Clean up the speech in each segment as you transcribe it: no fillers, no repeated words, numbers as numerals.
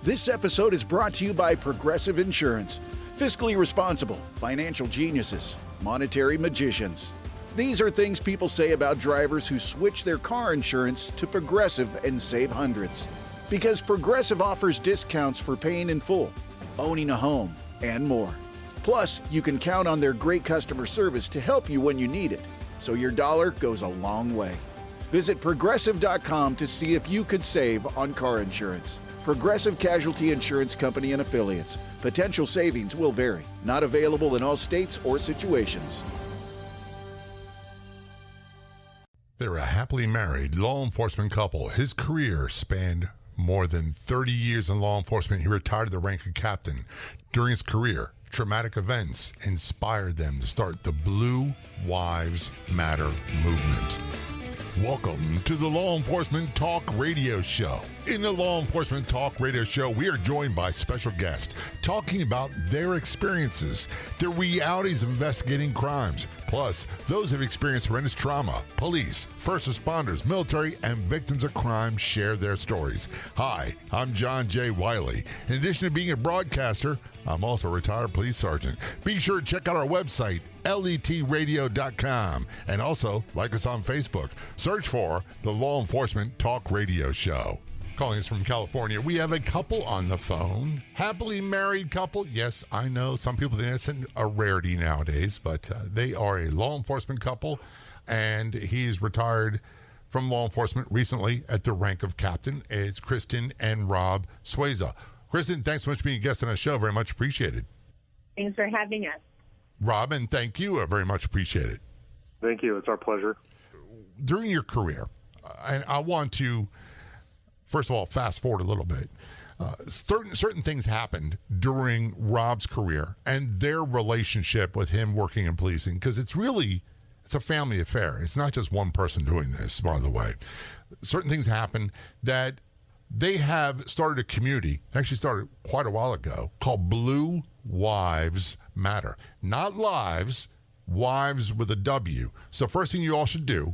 This episode is brought to you by Progressive Insurance. Fiscally responsible, financial geniuses, monetary magicians. These are things people say about drivers who switch their car insurance to Progressive and save hundreds. Because Progressive offers discounts for paying in full, owning a home, and more. Plus, you can count on their great customer service to help you when you need it, so your dollar goes a long way. Visit Progressive.com to see if you could save on car insurance. Progressive Casualty Insurance Company and Affiliates. Potential savings will vary. Not available in all states or situations. They're a happily married law enforcement couple. His career spanned more than 30 years in law enforcement. He retired to the rank of captain. During his career, traumatic events inspired them to start the Blue Wives Matter movement. Welcome to the Law Enforcement Talk Radio Show. In the Law Enforcement Talk Radio Show, we are joined by special guests talking about their experiences, the realities of investigating crimes, plus those who have experienced horrendous trauma. Police, first responders, military, and victims of crime share their stories. Hi, I'm John J. Wiley. In addition to being a broadcaster, I'm also a retired police sergeant. Be sure to check out our website, letradio.com, and also like us on Facebook. Search for the Law Enforcement Talk Radio Show. Calling us from California, we have a couple on the phone. Happily married couple. Yes, I know some people think that's a rarity nowadays, but they are a law enforcement couple, and he's retired from law enforcement recently at the rank of captain. It's Kristen and Rob Sweazas. Kristen, thanks so much for being a guest on our show. Very much appreciated. Thanks for having us. Robin, thank you. Very much appreciated. Thank you. It's our pleasure. During your career, and I want to, first of all, fast forward a little bit. Certain things happened during Rob's career and their relationship with him working in policing, because it's a family affair. It's not just one person doing this, by the way. Certain things happened that they have started a community, actually started quite a while ago, called Blue Wives Matter. Not lives, wives with a W. So first thing you all should do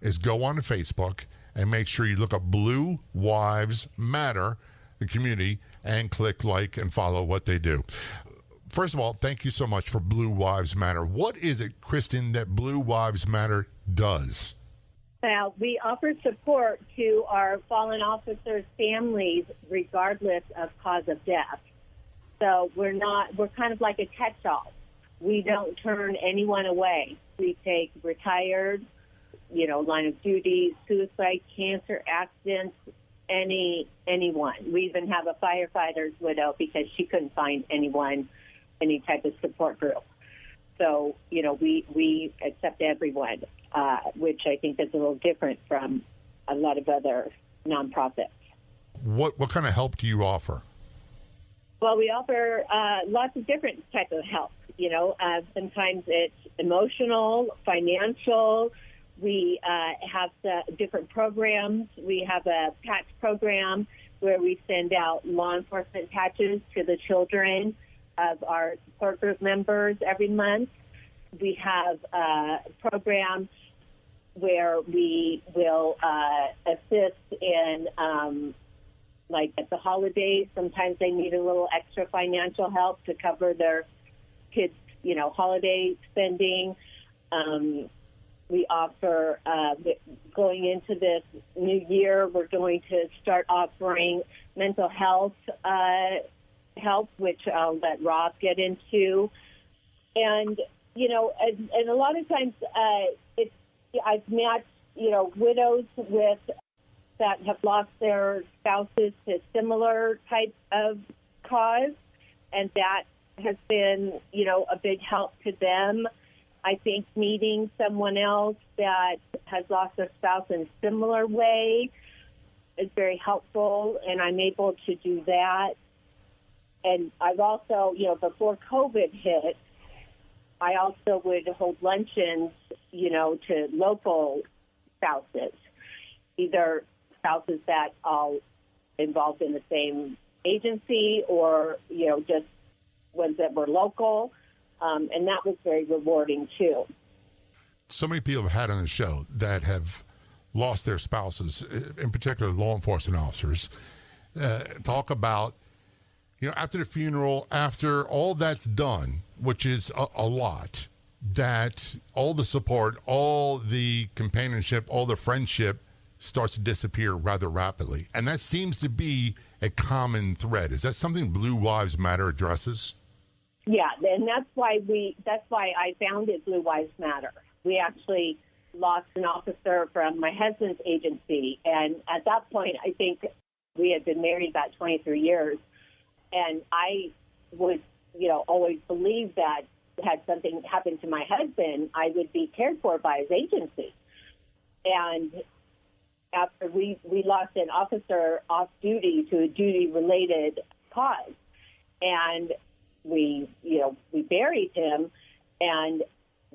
is go on to Facebook and make sure you look up Blue Wives Matter, the community, and click like and follow what they do. First of all, thank you so much for Blue Wives Matter. What is it, Kristen, that Blue Wives Matter does? Well, we offer support to our fallen officers' families regardless of cause of death. So we're kind of like a catch-all. We don't turn anyone away. We take retired, line of duty, suicide, cancer, accidents, anyone. We even have a firefighter's widow because she couldn't find anyone, any type of support group. So, we accept everyone, which I think is a little different from a lot of other nonprofits. What kind of help do you offer? Well, we offer lots of different types of help. Sometimes it's emotional, financial. We have different programs. We have a patch program where we send out law enforcement patches to the children of our support group members every month. We have a program where we will assist in, like at the holidays, sometimes they need a little extra financial help to cover their kids' holiday spending. We offer, going into this new year, we're going to start offering mental health help, which I'll let Rob get into. And, and a lot of times I've matched, widows with that have lost their spouses to similar types of cause, and that has been, a big help to them. I think meeting someone else that has lost their spouse in a similar way is very helpful, and I'm able to do that. And I've also, before COVID hit, I also would hold luncheons, to local spouses, either spouses that are involved in the same agency or, just ones that were local. And that was very rewarding, too. So many people have had on the show that have lost their spouses, in particular law enforcement officers. talk about, after the funeral, after all that's done, which is a lot, that all the support, all the companionship, all the friendship starts to disappear rather rapidly. And that seems to be a common thread. Is that something Blue Lives Matter addresses? Yeah, and that's why I founded Blue Lives Matter. We actually lost an officer from my husband's agency, and at that point, I think we had been married about 23 years, and I would, always believe that had something happened to my husband, I would be cared for by his agency. And after we lost an officer off duty to a duty-related cause, and we buried him, and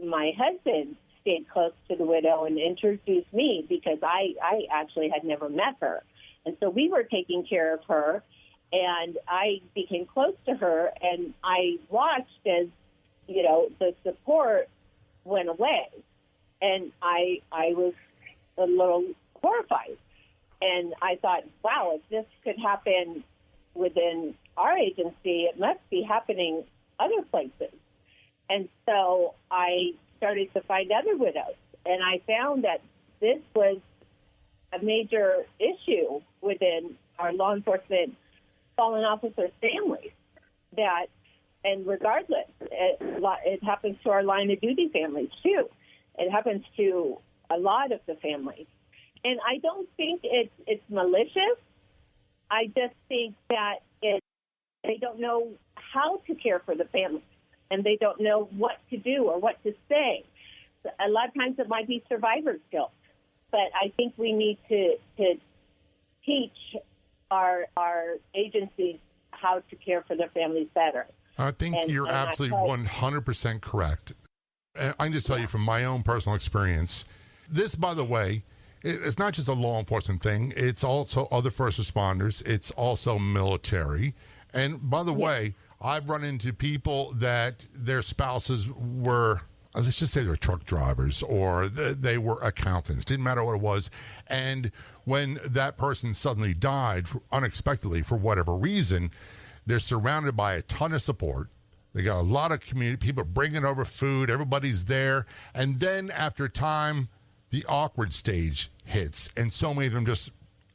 my husband stayed close to the widow and introduced me because I actually had never met her. And so we were taking care of her, and I became close to her, and I watched as, the support went away. And I was a little horrified. And I thought, wow, if this could happen within our agency, it must be happening other places. And so I started to find other widows, and I found that this was a major issue within our law enforcement fallen officers' families. And regardless, it happens to our line of duty families too. It happens to a lot of the families, and I don't think it's malicious. I just think that they don't know how to care for the families, and they don't know what to do or what to say. A lot of times it might be survivor's guilt, but I think we need to teach our agencies how to care for their families better. I think you're absolutely 100% correct. And I can just tell you from my own personal experience, this, by the way, it's not just a law enforcement thing. It's also other first responders. It's also military. And by the way, I've run into people that their spouses were, let's just say they're truck drivers or they were accountants. Didn't matter what it was. And when that person suddenly died unexpectedly for whatever reason, they're surrounded by a ton of support. They got a lot of community, people bringing over food. Everybody's there. And then after time, the awkward stage hits. And so many of them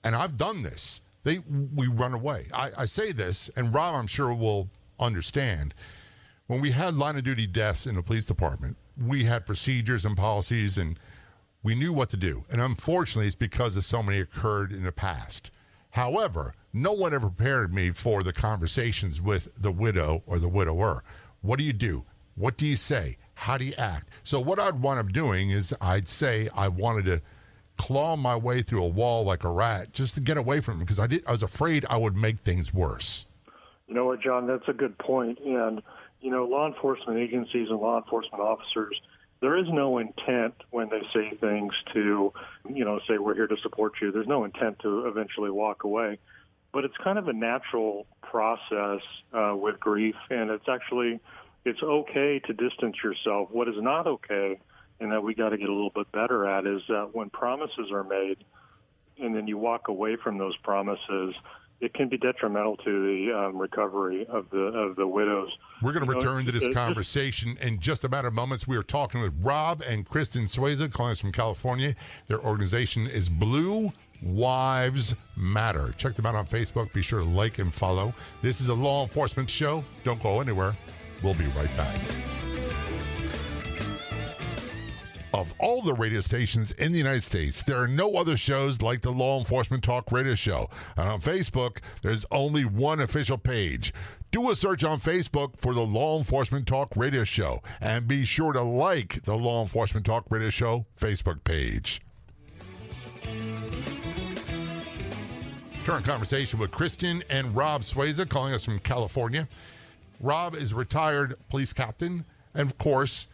and I've done this, we run away. I say this, and Rob, I'm sure, will understand. When we had line of duty deaths in the police department, we had procedures and policies, and we knew what to do. And unfortunately, it's because of so many occurred in the past. However, no one ever prepared me for the conversations with the widow or the widower. What do you do? What do you say? How do you act? So what I'd wind up doing is I'd say I wanted to claw my way through a wall like a rat just to get away from him because I was afraid I would make things worse. You know what, John, that's a good point. And, law enforcement agencies and law enforcement officers, there is no intent when they say things to, say we're here to support you. There's no intent to eventually walk away. But it's kind of a natural process with grief, and it's okay to distance yourself. What is not okay, and that we got to get a little bit better at, is that when promises are made and then you walk away from those promises, it can be detrimental to the recovery of the widows. We're going to return to this conversation in just a matter of moments. We are talking with Rob and Kristen Sweazas, calling us from California. Their organization is Blue Wives Matter. Check them out on Facebook. Be sure to like and follow. This is a law enforcement show. Don't go anywhere. We'll be right back. Of all the radio stations in the United States, there are no other shows like the Law Enforcement Talk Radio Show. And on Facebook, there's only one official page. Do a search on Facebook for the Law Enforcement Talk Radio Show. And be sure to like the Law Enforcement Talk Radio Show Facebook page. Current conversation with Kristen and Rob Sweazas, calling us from California. Rob is a retired police captain, and of course,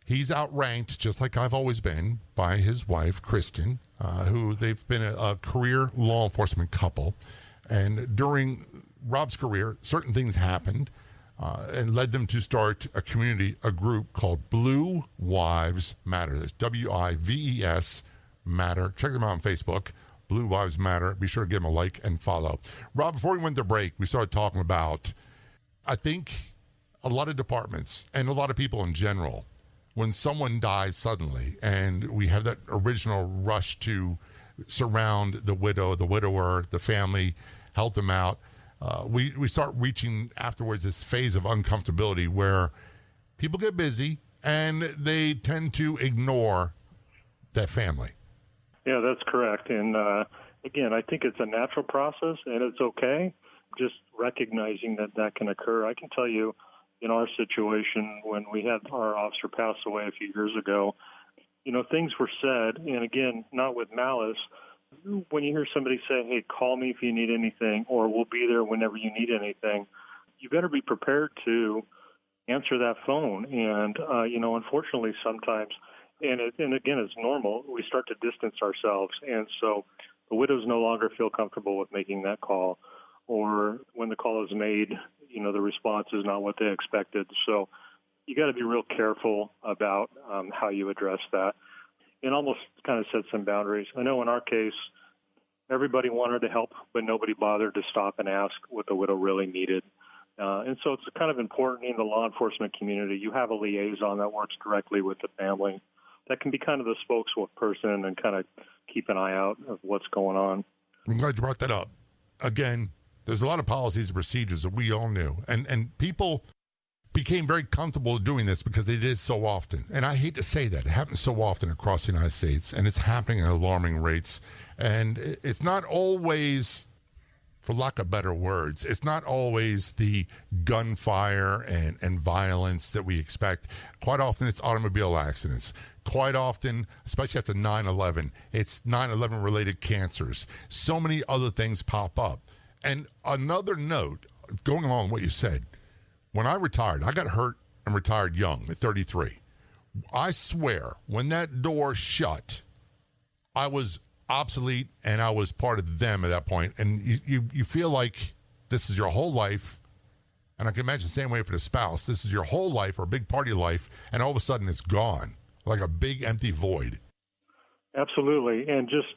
he's outranked, just like I've always been, by his wife, Kristen, who they've been a career law enforcement couple. And during Rob's career, certain things happened and led them to start a group called Blue Wives Matter. That's WIVES Matter. Check them out on Facebook. Blue Lives Matter. Be sure to give them a like and follow. Rob, before we went to break, we started talking about, I think, a lot of departments and a lot of people in general, when someone dies suddenly and we have that original rush to surround the widow, the widower, the family, help them out, we start reaching afterwards this phase of uncomfortability where people get busy and they tend to ignore that family. Yeah, that's correct. And again, I think it's a natural process and it's okay. Just recognizing that that can occur. I can tell you in our situation when we had our officer pass away a few years ago, things were said, and again, not with malice. When you hear somebody say, hey, call me if you need anything, or we'll be there whenever you need anything, you better be prepared to answer that phone. And, unfortunately, sometimes, and again, it's normal, we start to distance ourselves. And so the widows no longer feel comfortable with making that call. Or when the call is made, the response is not what they expected. So you got to be real careful about how you address that and almost kind of set some boundaries. I know in our case, everybody wanted to help, but nobody bothered to stop and ask what the widow really needed. And so it's kind of important in the law enforcement community. You have a liaison that works directly with the family that can be kind of the spokesperson and kind of keep an eye out of what's going on. I'm glad you brought that up. Again, there's a lot of policies and procedures that we all knew. And people became very comfortable doing this because they did it so often. And I hate to say that. It happens so often across the United States, and it's happening at alarming rates. And it's not always, for lack of better words, it's not always the gunfire and violence that we expect. Quite often it's automobile accidents. Quite often, especially after 9/11, it's 9/11 related cancers. So many other things pop up. And another note, going along with what you said, when I retired, I got hurt and retired young at 33. I swear, when that door shut, I was obsolete and I was part of them at that point. And you feel like this is your whole life. And I can imagine the same way for the spouse. This is your whole life or a big part of your life. And all of a sudden it's gone, like a big empty void. Absolutely. And just,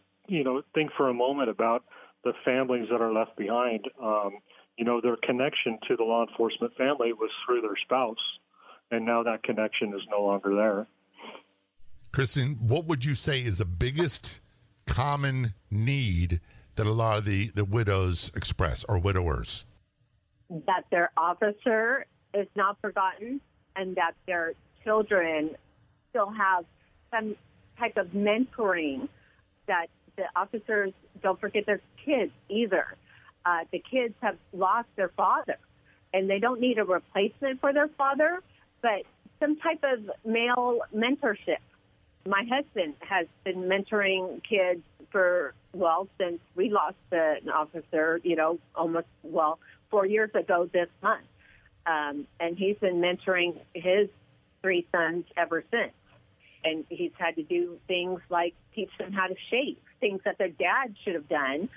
think for a moment about the families that are left behind. Their connection to the law enforcement family was through their spouse, and now that connection is no longer there. Kristen, what would you say is the biggest common need that a lot of the widows express, or widowers? That their officer is not forgotten and that their children still have some type of mentoring, that the officers don't forget their kids either. The kids have lost their father, and they don't need a replacement for their father, but some type of male mentorship. My husband has been mentoring kids since we lost an officer, almost 4 years ago this month. And he's been mentoring his 3 sons ever since. And he's had to do things like teach them how to shave, things that their dad should have done,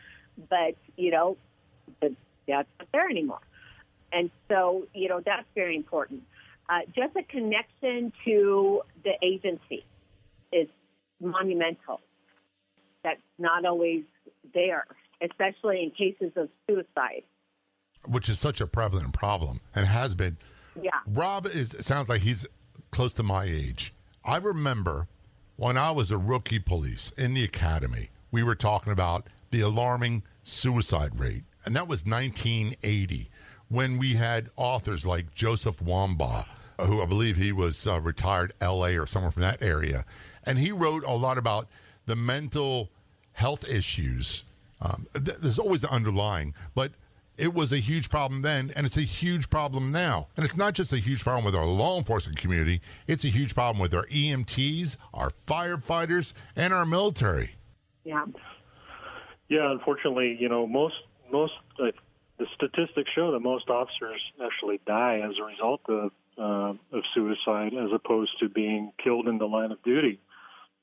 but, the dad's not there anymore. And so, that's very important. Just a connection to the agency is monumental. That's not always there, especially in cases of suicide. Which is such a prevalent problem and has been. Yeah. Rob sounds like he's close to my age. I remember when I was a rookie police in the academy, we were talking about the alarming suicide rate. And that was 1980, when we had authors like Joseph Wambaugh, who I believe he was retired L.A. or somewhere from that area. And he wrote a lot about the mental health issues. There's always the underlying, but it was a huge problem then, and it's a huge problem now. And it's not just a huge problem with our law enforcement community. It's a huge problem with our EMTs, our firefighters, and our military. Yeah. Yeah, unfortunately, most the statistics show that most officers actually die as a result of suicide, as opposed to being killed in the line of duty.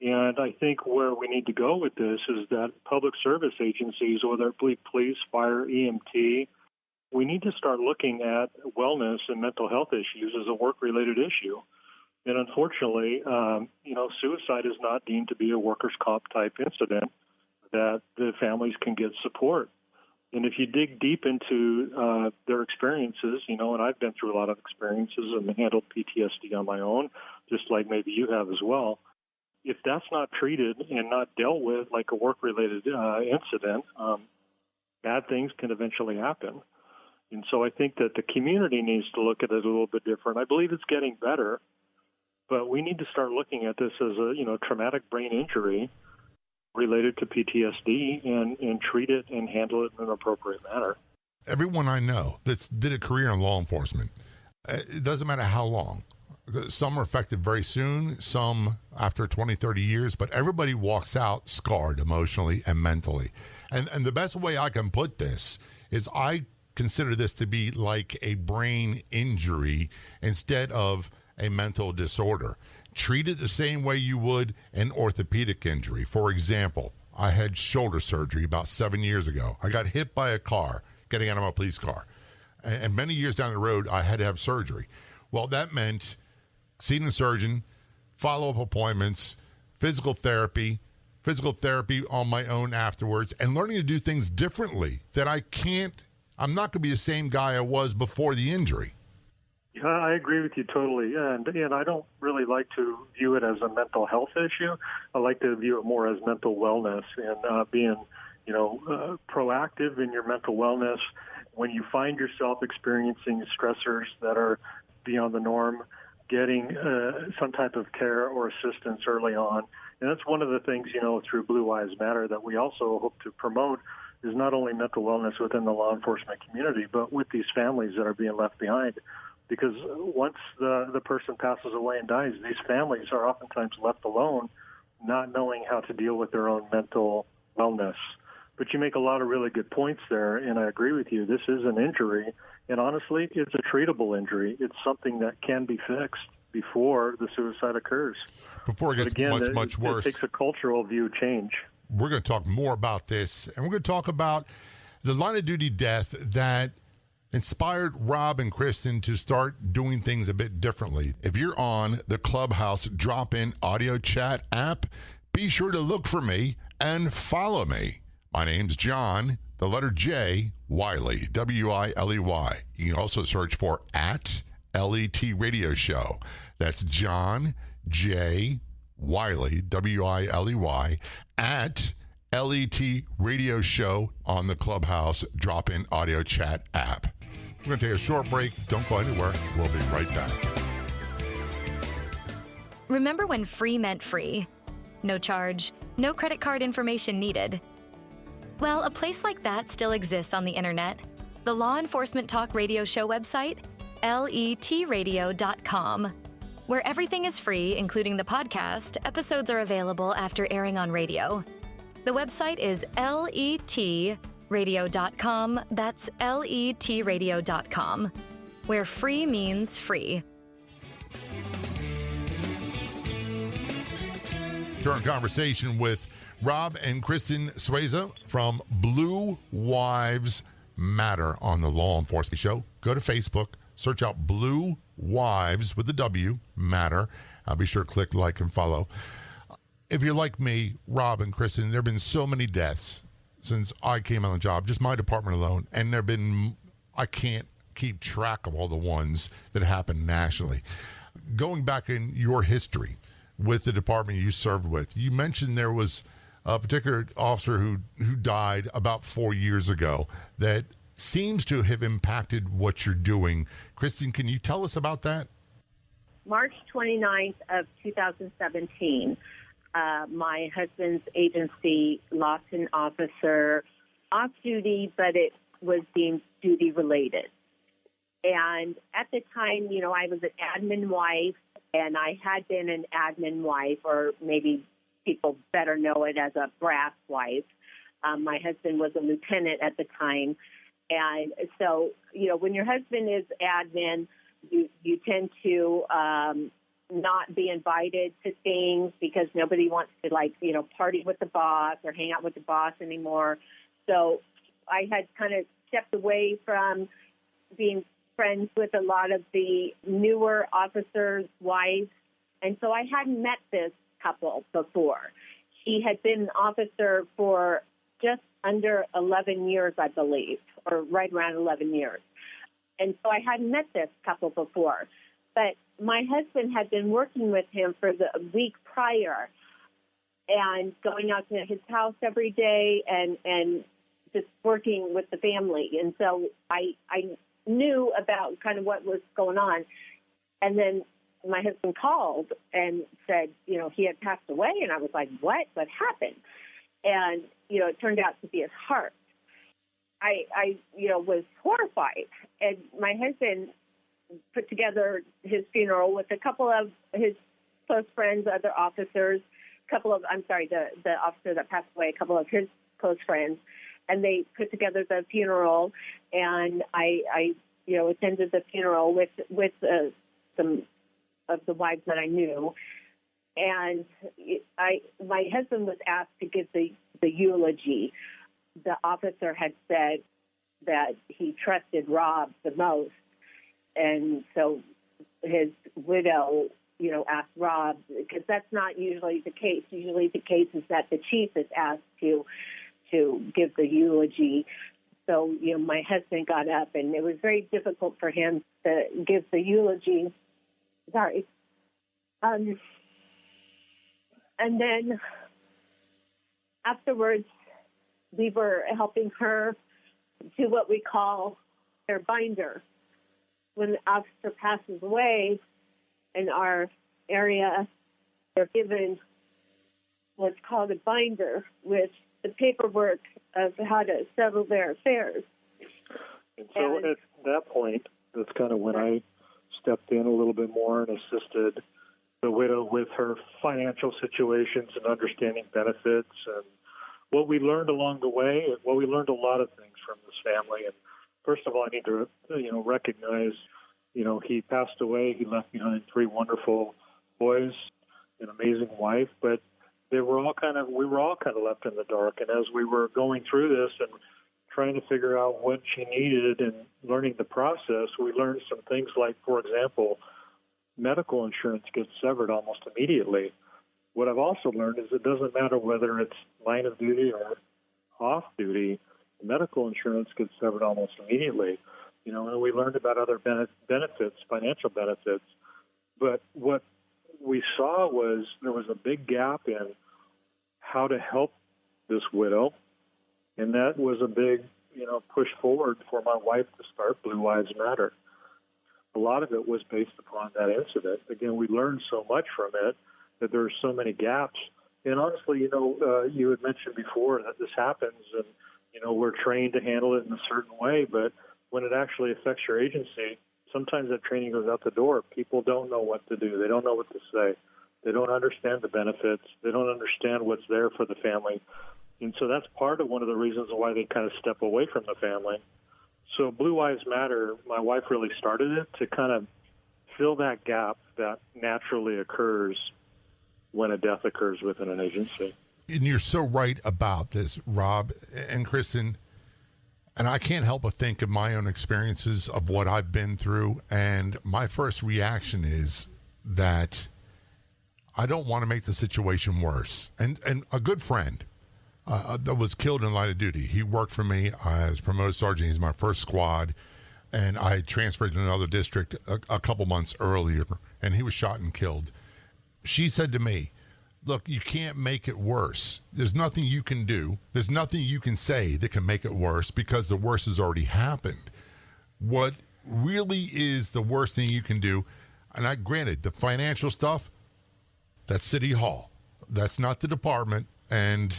And I think where we need to go with this is that public service agencies, whether it be police, fire, EMT, we need to start looking at wellness and mental health issues as a work-related issue. And unfortunately, suicide is not deemed to be a workers' comp type incident. that the families can get support. And if you dig deep into their experiences, and I've been through a lot of experiences and handled PTSD on my own, just like maybe you have as well. If that's not treated and not dealt with like a work-related incident, bad things can eventually happen. And so I think that the community needs to look at it a little bit different. I believe it's getting better, but we need to start looking at this as a traumatic brain injury related to PTSD and treat it and handle it in an appropriate manner. Everyone I know that did a career in law enforcement, it doesn't matter how long. Some are affected very soon, some after 20, 30 years, but everybody walks out scarred emotionally and mentally. And the best way I can put this is I consider this to be like a brain injury instead of a mental disorder. Treat it the same way you would an orthopedic injury. For example, I had shoulder surgery about 7 years ago. I got hit by a car getting out of my police car. And many years down the road, I had to have surgery. Well, that meant seeing a surgeon, follow-up appointments, physical therapy on my own afterwards, and learning to do things differently that I'm not going to be the same guy I was before the injury. Yeah, I agree with you totally. And I don't really like to view it as a mental health issue. I like to view it more as mental wellness and being, proactive in your mental wellness. When you find yourself experiencing stressors that are beyond the norm, getting some type of care or assistance early on. And that's one of the things, through Blue Lives Matter that we also hope to promote is not only mental wellness within the law enforcement community, but with these families that are being left behind. Because once the person passes away and dies, these families are oftentimes left alone, not knowing how to deal with their own mental wellness. But you make a lot of really good points there, and I agree with you. This is an injury, and honestly, it's a treatable injury. It's something that can be fixed before the suicide occurs. Before it gets much worse. It takes a cultural view change. We're going to talk more about this, and we're going to talk about the line of duty death that inspired Rob and Kristen to start doing things a bit differently. If you're on the Clubhouse drop-in audio chat app, be sure to look for me and follow me. My name's John, the letter J, Wiley, W-I-L-E-Y. You can also search for @LET Radio Show. That's John J. Wiley, W-I-L-E-Y, @LET Radio Show on the Clubhouse drop-in audio chat app. We're going to take a short break. Don't go anywhere. We'll be right back. Remember when free meant free? No charge, no credit card information needed. Well, a place like that still exists on the internet. The Law Enforcement Talk Radio Show website, letradio.com. Where everything is free, including the podcast, episodes are available after airing on radio. The website is letradio.com. That's letradio.com, where free means free. Current conversation with Rob and Kristen Sweazas from Blue Wives Matter on the Law Enforcement Show. Go to Facebook, search out Blue Wives with the W, Matter. I'll be sure to click like and follow. If you're like me, Rob and Kristen, there have been so many deaths since I came on the job, just my department alone, and I can't keep track of all the ones that happened nationally. Going back in your history with the department you served with, you mentioned there was a particular officer who died about 4 years ago that seems to have impacted what you're doing. Kristen, can you tell us about that? March 29th of 2017, my husband's agency lost an officer off duty, but it was deemed duty related. And at the time, I was an admin wife, and I had been an admin wife, or maybe people better know it as a brass wife. My husband was a lieutenant at the time. And so, when your husband is admin, you tend to not be invited to things because nobody wants to, party with the boss or hang out with the boss anymore. So I had kind of stepped away from being friends with a lot of the newer officers' wives. And so I hadn't met this couple before. He had been an officer for just under 11 years, I believe, or right around 11 years. And so I hadn't met this couple before. But my husband had been working with him for the week prior and going out to his house every day and just working with the family. And so I knew about kind of what was going on. And then my husband called and said, he had passed away. And I was like, what? What happened? And, it turned out to be his heart. I was horrified. And my husband put together his funeral with a couple of his close friends, other officers, the officer that passed away, a couple of his close friends, and they put together the funeral, and I attended the funeral with some of the wives that I knew, and my husband was asked to give the eulogy. The officer had said that he trusted Rob the most, and so his widow, asked Rob, because that's not usually the case. Usually the case is that the chief is asked to give the eulogy. So, my husband got up, and it was very difficult for him to give the eulogy. Sorry. And then afterwards, we were helping her do what we call their binder. When the officer passes away in our area, they're given what's called a binder with the paperwork of how to settle their affairs. And so at that point, that's kind of when I stepped in a little bit more and assisted the widow with her financial situations and understanding benefits. And what we learned along the way, we learned a lot of things from this family. And first of all, I need to, recognize, he passed away. He left behind 3 wonderful boys, an amazing wife, but we were all kind of left in the dark. And as we were going through this and trying to figure out what she needed and learning the process, we learned some things like, for example, medical insurance gets severed almost immediately. What I've also learned is it doesn't matter whether it's line of duty or off duty, medical insurance gets severed almost immediately. And we learned about other benefits, financial benefits. But what we saw was there was a big gap in how to help this widow. And that was a big, push forward for my wife to start Blue Lives Matter. A lot of it was based upon that incident. Again, we learned so much from it that there are so many gaps. And honestly, you had mentioned before that this happens and, we're trained to handle it in a certain way. But when it actually affects your agency, sometimes that training goes out the door. People don't know what to do. They don't know what to say. They don't understand the benefits. They don't understand what's there for the family. And so that's part of one of the reasons why they kind of step away from the family. So Blue Lives Matter, my wife really started it to kind of fill that gap that naturally occurs when a death occurs within an agency. And you're so right about this, Rob and Kristen. And I can't help but think of my own experiences of what I've been through. And my first reaction is that I don't want to make the situation worse. And a good friend that was killed in line of duty, he worked for me. I was promoted sergeant. He's my first squad. And I transferred to another district a couple months earlier. And he was shot and killed. She said to me, look, you can't make it worse. There's nothing you can do. There's nothing you can say that can make it worse because the worst has already happened. What really is the worst thing you can do, and granted, the financial stuff, that's City Hall. That's not the department, and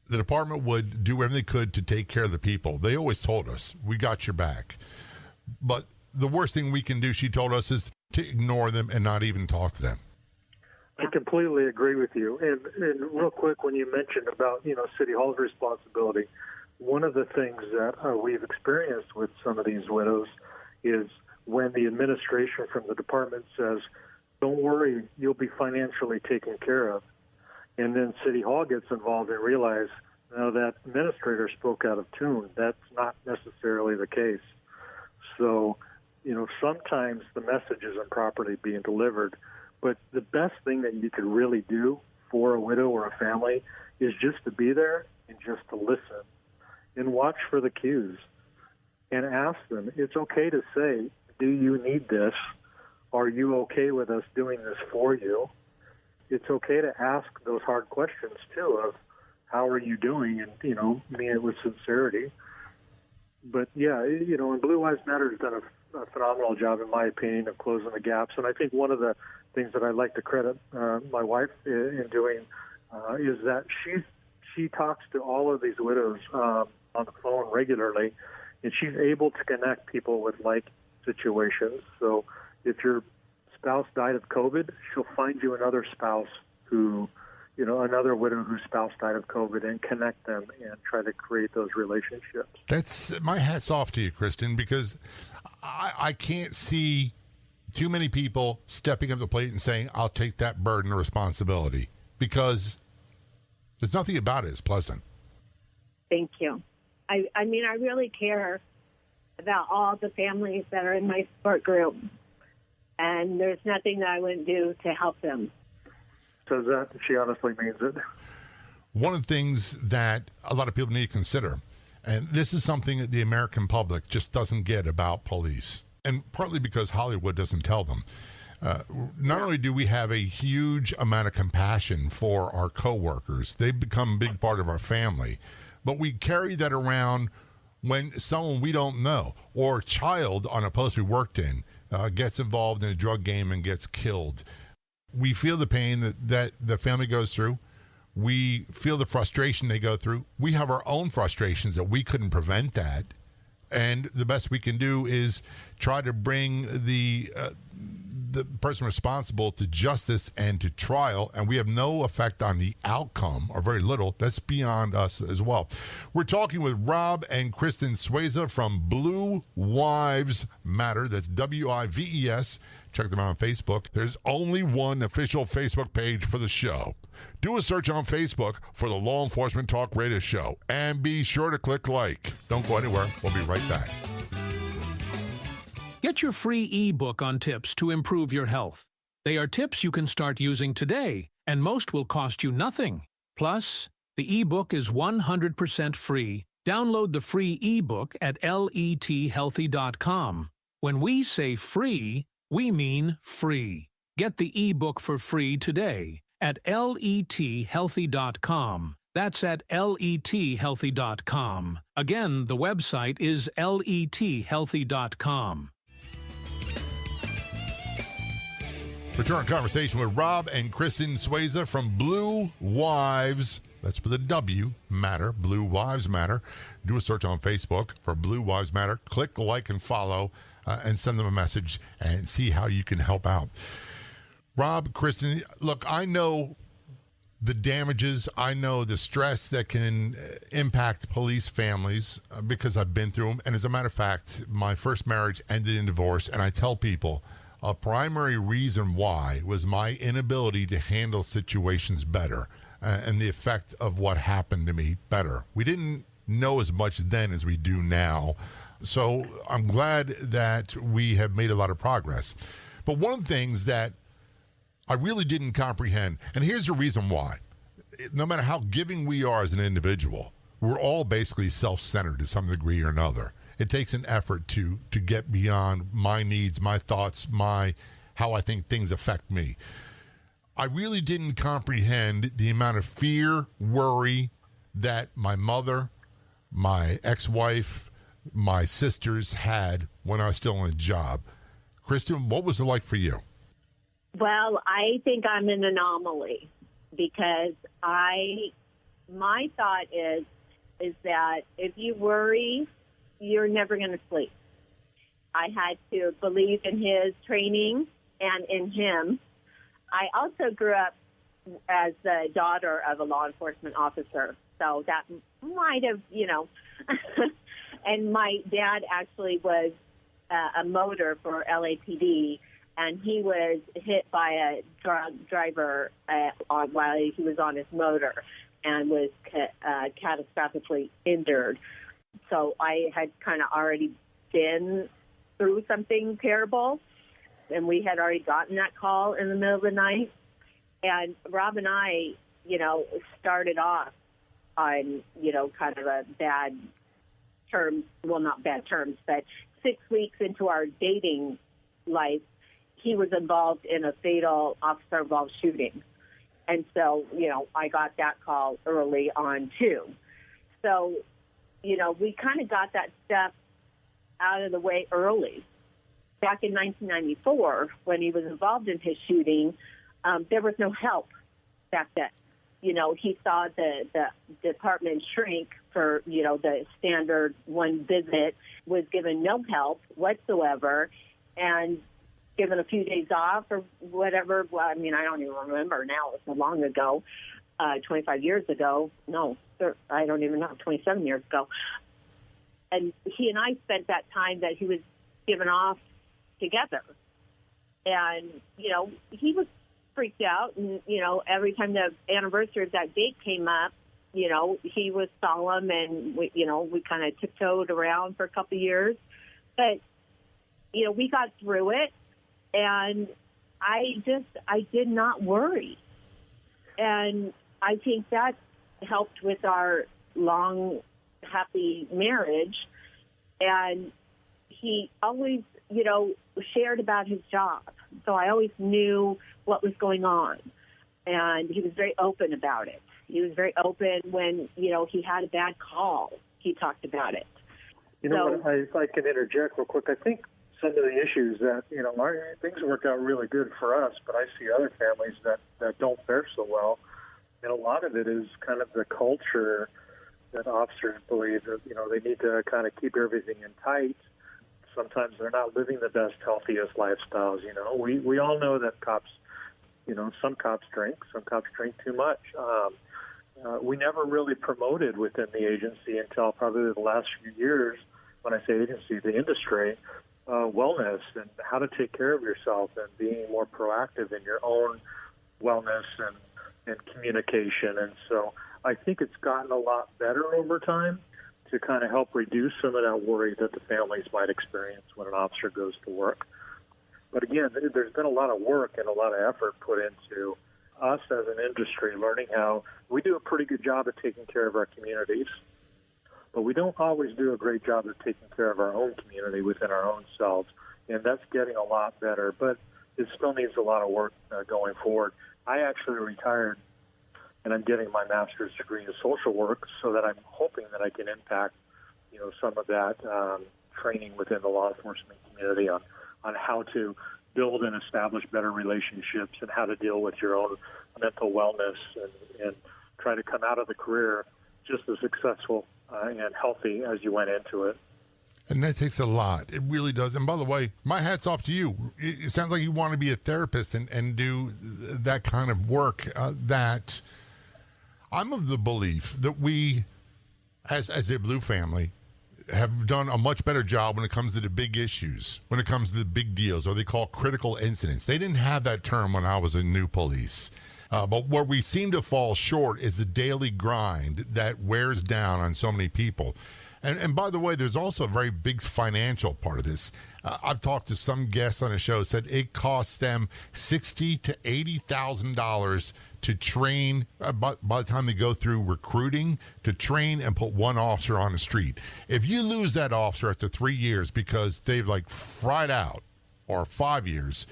the department would do everything they could to take care of the people. They always told us, we got your back. But the worst thing we can do, she told us, is to ignore them and not even talk to them. I completely agree with you. And real quick, when you mentioned about, City Hall's responsibility, one of the things that we've experienced with some of these widows is when the administration from the department says, don't worry, you'll be financially taken care of. And then City Hall gets involved and realize, no, that administrator spoke out of tune. That's not necessarily the case. So, sometimes the message isn't properly being delivered. But the best thing that you could really do for a widow or a family is just to be there and just to listen and watch for the cues and ask them. It's okay to say, do you need this? Are you okay with us doing this for you? It's okay to ask those hard questions, too, of how are you doing? And, mean it with sincerity. But, yeah, and Blue Lives Matter has done a phenomenal job, in my opinion, of closing the gaps. And I think one of the things that I'd like to credit my wife in doing is that she talks to all of these widows on the phone regularly, and she's able to connect people with like situations. So if your spouse died of COVID, she'll find you another spouse who, another widow whose spouse died of COVID, and connect them and try to create those relationships. That's my hat's off to you, Kristen, because I can't see too many people stepping up to the plate and saying, I'll take that burden of responsibility, because there's nothing about it that's pleasant. Thank you. I mean, I really care about all the families that are in my support group, and there's nothing that I wouldn't do to help them. So that she honestly means it. One of the things that a lot of people need to consider, and this is something that the American public just doesn't get about police, and partly because Hollywood doesn't tell them. Not only do we have a huge amount of compassion for our coworkers, they've become a big part of our family, but we carry that around when someone we don't know or a child on a post we worked in gets involved in a drug game and gets killed. We feel the pain that the family goes through. We feel the frustration they go through. We have our own frustrations that we couldn't prevent that. And the best we can do is try to bring the person responsible to justice and to trial, and we have no effect on the outcome, or very little. That's beyond us as well. We're talking with Rob and Kristen Sweazas from Blue Wives Matter. That's WIVES. Check them out on Facebook. There's only one official Facebook page for the show. Do a search on Facebook for the Law Enforcement Talk Radio Show, and be sure to click like. Don't go anywhere. We'll be right back. Get your free ebook on tips to improve your health. They are tips you can start using today, and most will cost you nothing. Plus, the ebook is 100% free. Download the free ebook at lethealthy.com. When we say free, we mean free. Get the ebook for free today at lethealthy.com. That's at lethealthy.com. Again, the website is lethealthy.com. Return conversation with Rob and Kristen Sweazas from Blue Wives. That's for the W, Matter, Blue Wives Matter. Do a search on Facebook for Blue Wives Matter. Click like and follow and send them a message and see how you can help out. Rob, Kristen, look, I know the damages, I know the stress that can impact police families because I've been through them. And as a matter of fact, my first marriage ended in divorce, and I tell people, a primary reason why was my inability to handle situations better and the effect of what happened to me better. We didn't know as much then as we do now. So I'm glad that we have made a lot of progress. But one of the things that I really didn't comprehend, and here's the reason why. No matter how giving we are as an individual, we're all basically self-centered to some degree or another. It takes an effort to get beyond my needs, my thoughts, how I think things affect me. I really didn't comprehend the amount of fear, worry that my mother, my ex-wife, my sisters had when I was still in a job. Kristen, what was it like for you? Well, I think I'm an anomaly because my thought is that if you worry, you're never going to sleep. I had to believe in his training and in him. I also grew up as the daughter of a law enforcement officer, so that might have, and my dad actually was a motor for LAPD, and he was hit by a drug driver while he was on his motor and was catastrophically injured. So I had kind of already been through something terrible, and we had already gotten that call in the middle of the night. And Rob and I, started off on, kind of a bad terms, well, not bad terms, but 6 weeks into our dating life, he was involved in a fatal officer-involved shooting. And so, I got that call early on, too. So, we kind of got that stuff out of the way early. Back in 1994, when he was involved in his shooting, there was no help back then. He saw the department shrink for, the standard one visit, was given no help whatsoever, and given a few days off or whatever. Well, I mean, I don't even remember now. It was so long ago, 25 years ago. No, I don't even know, 27 years ago. And he and I spent that time that he was given off together. And, he was freaked out. And, every time the anniversary of that date came up, he was solemn, and, we kind of tiptoed around for a couple of years. But, we got through it. And I did not worry. And I think that helped with our long, happy marriage. And he always, shared about his job. So I always knew what was going on. And he was very open about it. He was very open when, he had a bad call. He talked about it. If I can interject real quick, I think some of the issues that, things work out really good for us, but I see other families that don't fare so well. And a lot of it is kind of the culture that officers believe that, they need to kind of keep everything in tight. Sometimes they're not living the best, healthiest lifestyles. We all know that cops, some cops drink too much. We never really promoted within the agency until probably the last few years. When I say agency, the industry, wellness and how to take care of yourself and being more proactive in your own wellness and communication. And so I think it's gotten a lot better over time to kind of help reduce some of that worry that the families might experience when an officer goes to work. But again, there's been a lot of work and a lot of effort put into us as an industry, learning how we do a pretty good job of taking care of our communities, but we don't always do a great job of taking care of our own community within our own selves, and that's getting a lot better, but it still needs a lot of work going forward. I actually retired, and I'm getting my master's degree in social work, so that I'm hoping that I can impact, some of that training within the law enforcement community on how to build and establish better relationships and how to deal with your own mental wellness and try to come out of the career just as successful and healthy as you went into it. And that takes a lot. It really does. And by the way, my hat's off to you. It sounds like you want to be a therapist and do that kind of work. That I'm of the belief that we, as a Blue family, have done a much better job when it comes to the big issues, when it comes to the big deals, or they call critical incidents. They didn't have that term when I was in new police. But where we seem to fall short is the daily grind that wears down on so many people. And by the way, there's also a very big financial part of this. I've talked to some guests on the show, said it costs them $60,000 to $80,000 to train by the time they go through recruiting, to train and put one officer on the street. If you lose that officer after 3 years because they've fried out, or 5 years,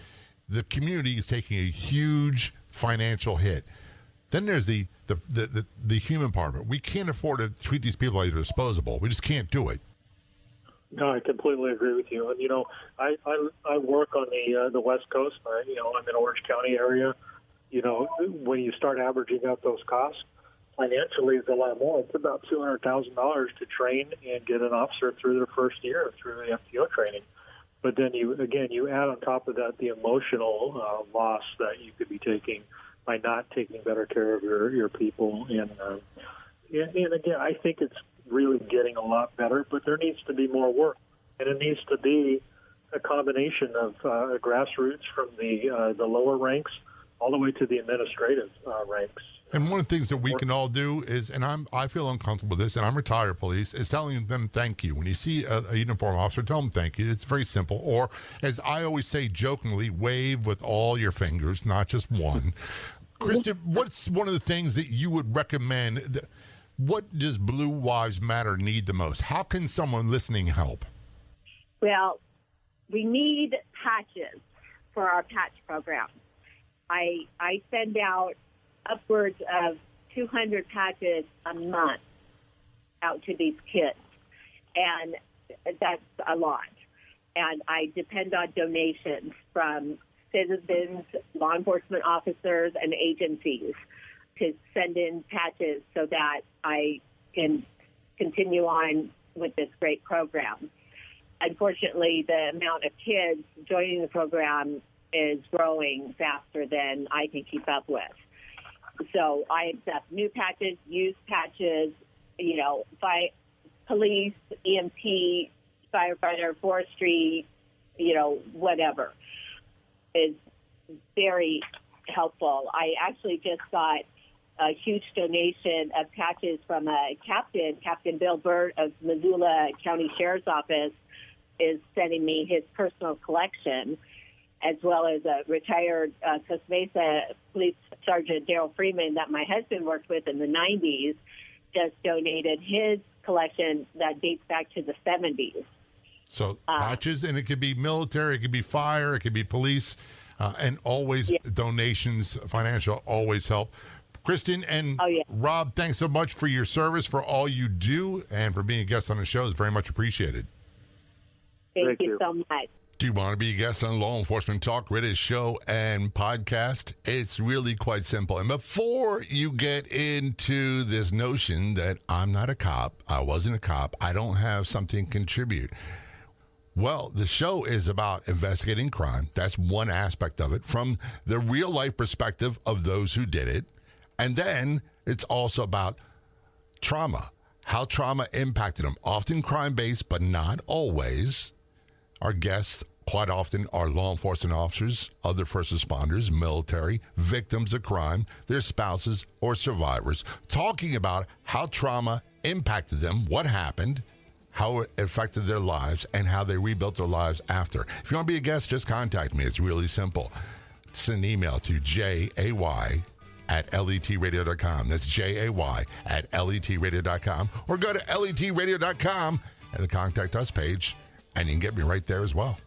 the community is taking a huge financial hit. Then there's the human part of it. We can't afford to treat these people like they're disposable. We just can't do it. No, I completely agree with you. And I work on the West Coast. I'm in Orange County area. When you start averaging out those costs, financially it's a lot more. It's about $200,000 to train and get an officer through their first year through the FTO training. But then you add on top of that the emotional loss that you could be taking by not taking better care of your people. And again, I think it's really getting a lot better, but there needs to be more work. And it needs to be a combination of grassroots from the lower ranks all the way to the administrative ranks. And one of the things that we can all do is, and I feel uncomfortable with this, and I'm retired police, is telling them thank you. When you see a uniform officer, tell them thank you. It's very simple. Or, as I always say jokingly, wave with all your fingers, not just one. Kristen, what's one of the things that you would recommend? What does Blue Lives Matter need the most? How can someone listening help? Well, we need patches for our patch program. I send out upwards of 200 patches a month out to these kids, and that's a lot. And I depend on donations from citizens, law enforcement officers, and agencies to send in patches so that I can continue on with this great program. Unfortunately, the amount of kids joining the program is growing faster than I can keep up with. So I accept new patches, used patches, police, EMT, firefighter, forestry, whatever is very helpful. I actually just got a huge donation of patches from a Captain Bill Burt of Missoula County Sheriff's Office is sending me his personal collection, as well as a retired Costa Mesa Police Sergeant Daryl Freeman that my husband worked with in the 90s, just donated his collection that dates back to the 70s. So patches, and it could be military, it could be fire, it could be police, and always donations, financial, always help. Kristen and Rob, thanks so much for your service, for all you do, and for being a guest on the show. It's very much appreciated. Thank you so much. Do you want to be a guest on Law Enforcement Talk Radio show and podcast? It's really quite simple. And before you get into this notion that I'm not a cop, I wasn't a cop, I don't have something to contribute. Well, the show is about investigating crime. That's one aspect of it from the real life perspective of those who did it. And then it's also about trauma, how trauma impacted them. Often crime-based, but not always. Our guests quite often are law enforcement officers, other first responders, military, victims of crime, their spouses, or survivors, talking about how trauma impacted them, what happened, how it affected their lives, and how they rebuilt their lives after. If you want to be a guest, just contact me. It's really simple. Send an email to jay@letradio.com. That's jay@letradio.com. Or go to letradio.com and the Contact Us page, and you can get me right there as well.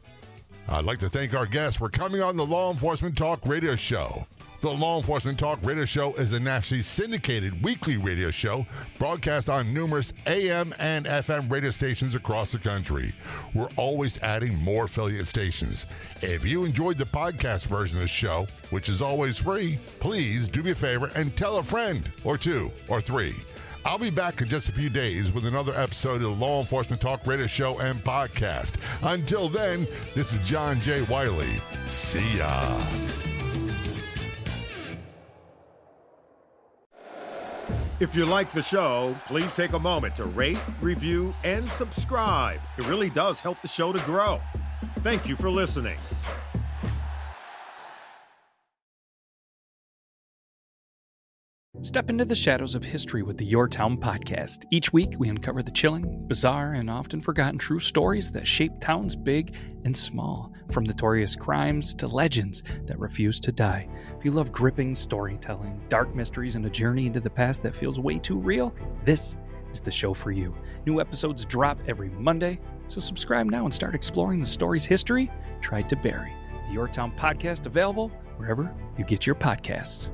I'd like to thank our guests for coming on the Law Enforcement Talk Radio Show. The Law Enforcement Talk Radio Show is a nationally syndicated weekly radio show broadcast on numerous AM and FM radio stations across the country. We're always adding more affiliate stations. If you enjoyed the podcast version of the show, which is always free, please do me a favor and tell a friend or two or three. I'll be back in just a few days with another episode of the Law Enforcement Talk Radio Show and podcast. Until then, this is John J. Wiley. See ya. If you like the show, please take a moment to rate, review, and subscribe. It really does help the show to grow. Thank you for listening. Step into the shadows of history with the Your Town podcast. Each week, we uncover the chilling, bizarre, and often forgotten true stories that shape towns big and small, from notorious crimes to legends that refuse to die. If you love gripping storytelling, dark mysteries, and a journey into the past that feels way too real, this is the show for you. New episodes drop every Monday, so subscribe now and start exploring the stories history tried to bury. The Your Town podcast, available wherever you get your podcasts.